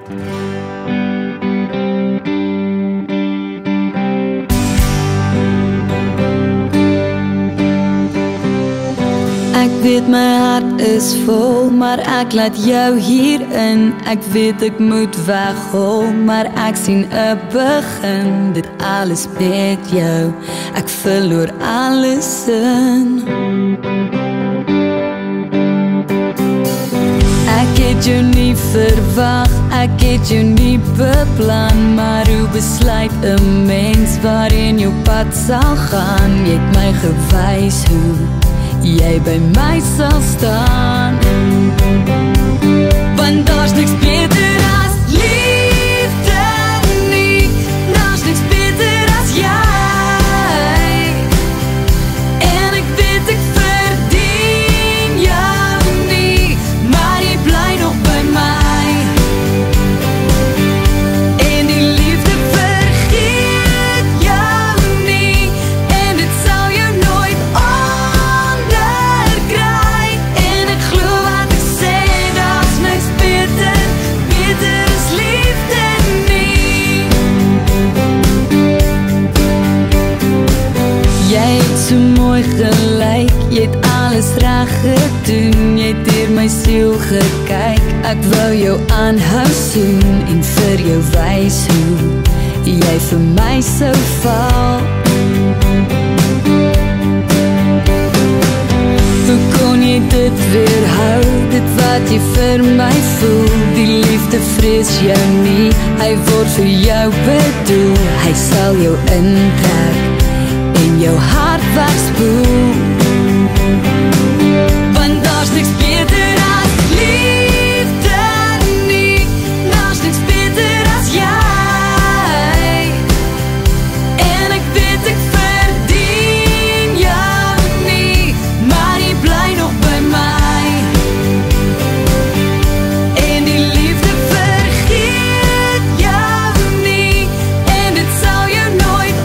Ek weet my hart is vol, maar ek laat jou hierin. Ek weet ek moet weghol, maar ek sien 'n begin. Dit alles met jou, ek verloor alles in. Ek het jou nie verwag, ek het jou nie beplan, maar hoe besluit 'n mens waarin jou pad sal gaan? Jy het my gewys hoe jy by my sal staan, want daar's niks beter as liefde nie, daar's niks beter as jy, en ek weet ek verdien jou nie, maar jy bly nog by my, en die liefde vergeet jou nie, en dit sal jou nooit so mooi gelyk, jy het alles reg gedoen, jy het deur my siel gekyk, ek wou jou aanhou soen, en vir jou wys hoe jy vir my sou val. Hoe kon jy dit weerhou, dit wat jy vir my voel, die liefde vrees jou nie, hy word vir jou bedoel, hy sal jou intrek, en jou hart wegspoel, want daar's niks beter as liefde nie, daar's niks beter as jy, en ek weet ek verdien jou nie, maar jy bly nog by my, en die liefde vergeet jou nie, en dit sal jou nooit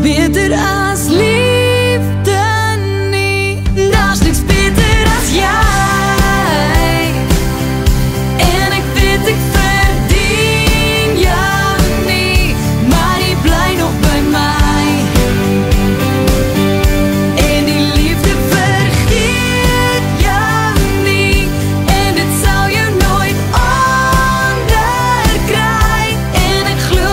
beter as liefde nie, daar's niks beter as jy, en ek weet ek verdien jou nie, maar jy bly nog by my, en die liefde vergeet jou nie, en dit sal jou nooit onderkry, en ek glo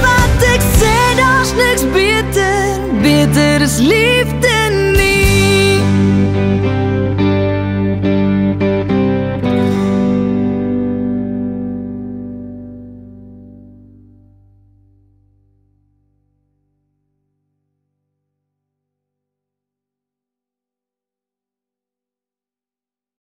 wat ek sê, daar's niks beter beter is liefde.